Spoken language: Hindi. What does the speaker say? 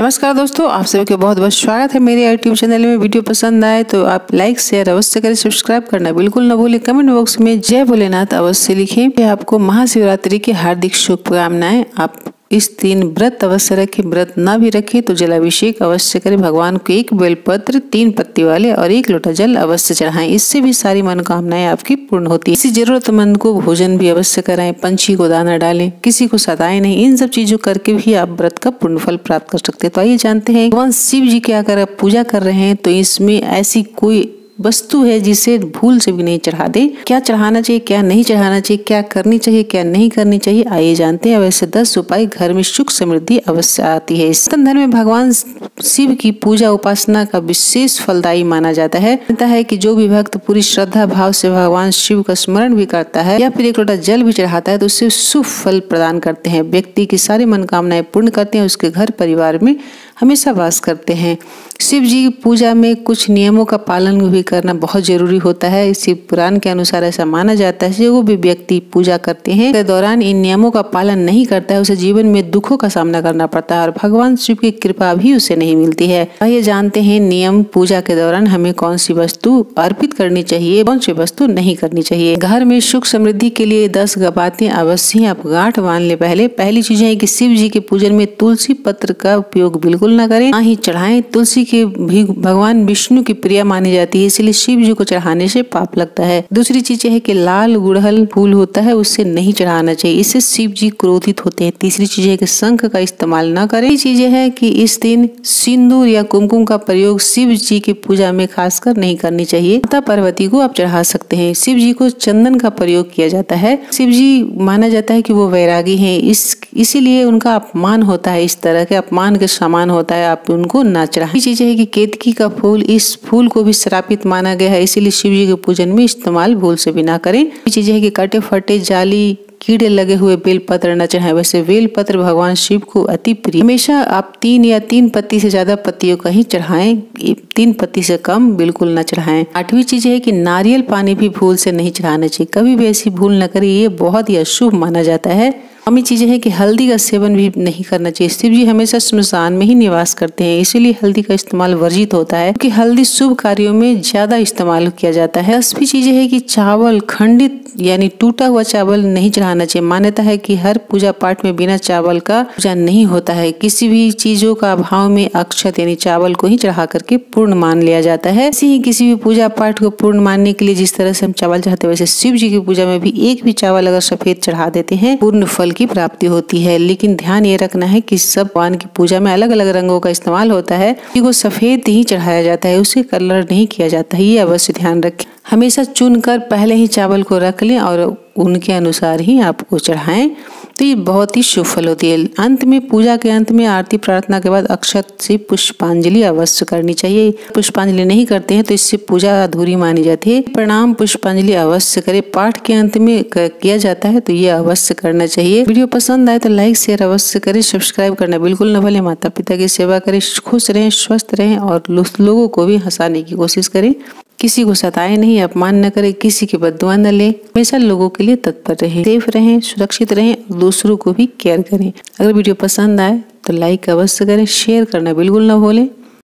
नमस्कार दोस्तों, आप सभी का बहुत बहुत स्वागत है मेरे यूट्यूब चैनल में। वीडियो पसंद आए तो आप लाइक शेयर अवश्य करें, सब्सक्राइब करना बिल्कुल न भूलें। कमेंट बॉक्स में जय भोलेनाथ अवश्य लिखें। आपको महाशिवरात्रि की हार्दिक शुभकामनाएं। आप इस दिन व्रत अवश्य रखें, व्रत ना भी रखें तो जलाभिषेक अवश्य करें। भगवान को एक बेलपत्र 3 पत्ती वाले और 1 लोटा जल अवश्य चढ़ाएं। इससे भी सारी मनोकामनाएं आपकी पूर्ण होती है। किसी जरूरतमंद को भोजन भी अवश्य कराएं, पंछी को दाना डालें, किसी को सताएं नहीं। इन सब चीजों करके भी आप व्रत का पूर्ण फल प्राप्त कर सकते हैं। तो आइए जानते हैं भगवान शिव जी की अगर आप पूजा कर रहे हैं तो इसमें ऐसी कोई वस्तु है जिसे भूल से भी नहीं चढ़ा दे। क्या चढ़ाना चाहिए, क्या नहीं चढ़ाना चाहिए, क्या करनी चाहिए, क्या नहीं करनी चाहिए, आइए जानते हैं। वैसे 10 उपाय घर में सुख समृद्धि अवश्य आती है। सनातन धर्म में भगवान शिव की पूजा उपासना का विशेष फलदायी माना जाता है। कहता है कि जो भी भक्त पूरी श्रद्धा भाव से भगवान शिव का स्मरण भी करता है या फिर 1 लोटा जल भी चढ़ाता है तो उससे शुभ फल प्रदान करते हैं। व्यक्ति की सारी मनोकामनाएं पूर्ण करते हैं, उसके घर परिवार में हमेशा वास करते हैं। शिव जी की पूजा में कुछ नियमों का पालन भी करना बहुत जरूरी होता है। शिव पुराण के अनुसार ऐसा माना जाता है जो भी व्यक्ति पूजा करते हैं के दौरान इन नियमों का पालन नहीं करता है उसे जीवन में दुखों का सामना करना पड़ता है और भगवान शिव की कृपा भी उसे नहीं मिलती है। आइए जानते हैं नियम। पूजा के दौरान हमें कौन सी वस्तु अर्पित करनी चाहिए, कौन सी वस्तु नहीं करनी चाहिए। घर में सुख समृद्धि के लिए 10 बातें अवश्य आप गांठ बांध ले। पहली चीज है कि शिव जी के पूजन में तुलसी पत्र का उपयोग बिल्कुल न करें, ना ही चढ़ाएं। तुलसी की भी भगवान विष्णु की प्रिय मानी जाती है, इसलिए शिव जी को चढ़ाने से पाप लगता है। दूसरी चीज है कि लाल गुड़हल फूल होता है उससे नहीं चढ़ाना चाहिए, इससे शिव जी क्रोधित होते हैं। तीसरी चीज है कि शंख का इस्तेमाल न करें। चीज है कि इस दिन सिंदूर या कुमकुम का प्रयोग शिव जी की पूजा में खासकर नहीं करनी चाहिए। माता पार्वती को आप चढ़ा सकते हैं। शिव जी को चंदन का प्रयोग किया जाता है। शिव जी माना जाता है कि वो वैरागी हैं, इसीलिए उनका अपमान होता है, इस तरह के अपमान के समान होता है, आप उनको ना चढ़ाएं। चीज है कि केतकी का फूल, इस फूल को भी श्रापित माना गया है, इसीलिए शिव जी के पूजन में इस्तेमाल भूल से भी ना करें। चीज है कि कटे फटे जाली कीड़े लगे हुए बेलपत्र न चढ़ाएं। वैसे बेलपत्र भगवान शिव को अति प्रिय। हमेशा आप 3 या 3 पत्ती से ज्यादा पत्तियों का ही चढ़ाएं, 3 पत्ती से कम बिल्कुल न चढ़ाएं। 8वीं चीज है कि नारियल पानी भी भूल से नहीं चढ़ाना चाहिए, कभी भी ऐसी भूल न करें, ये बहुत ही अशुभ माना जाता है। हमें चीजें है कि हल्दी का सेवन भी नहीं करना चाहिए। शिव जी हमेशा श्मशान में ही निवास करते हैं, इसीलिए हल्दी का इस्तेमाल वर्जित होता है क्योंकि हल्दी शुभ कार्यों में ज्यादा इस्तेमाल किया जाता है। 10वीं चीजें है कि चावल खंडित यानी टूटा हुआ चावल नहीं चढ़ाना चाहिए। मान्यता है कि हर पूजा पाठ में बिना चावल का पूजा नहीं होता है। किसी भी चीजों का अभाव में अक्षत यानी चावल को ही चढ़ा करके पूर्ण मान लिया जाता है। ऐसे ही किसी भी पूजा पाठ को पूर्ण मानने के लिए जिस तरह से हम चावल चढ़ाते हैं, वैसे शिव जी की पूजा में भी एक भी चावल अगर सफेद चढ़ा देते हैं पूर्ण फल की प्राप्ति होती है। लेकिन ध्यान ये रखना है कि सब भगवान की पूजा में अलग अलग रंगों का इस्तेमाल होता है, वो सफेद ही चढ़ाया जाता है, उसे कलर नहीं किया जाता है, ये अवश्य ध्यान रखें। हमेशा चुनकर पहले ही चावल को रख लें और उनके अनुसार ही आपको चढ़ाएं, तो ये बहुत ही शुभ फल होती है। अंत में पूजा के अंत में आरती प्रार्थना के बाद अक्षत से पुष्पांजलि अवश्य करनी चाहिए। पुष्पांजलि नहीं करते हैं तो इससे पूजा अधूरी मानी जाती है। प्रणाम पुष्पांजलि अवश्य करें, पाठ के अंत में किया जाता है तो ये अवश्य करना चाहिए। वीडियो पसंद आए तो लाइक शेयर अवश्य करें, सब्सक्राइब करना बिल्कुल न भूलें। माता पिता की सेवा करें, खुश रहें, स्वस्थ रहें और लोगों को भी हंसाने की कोशिश करें। किसी को सताए नहीं, अपमान न करें, किसी की बद्दुआ न ले, हमेशा लोगों के लिए तत्पर रहें, सेफ रहें, सुरक्षित रहें, दूसरों को भी केयर करें। अगर वीडियो पसंद आए तो लाइक अवश्य करें, शेयर करना बिल्कुल न भूलें।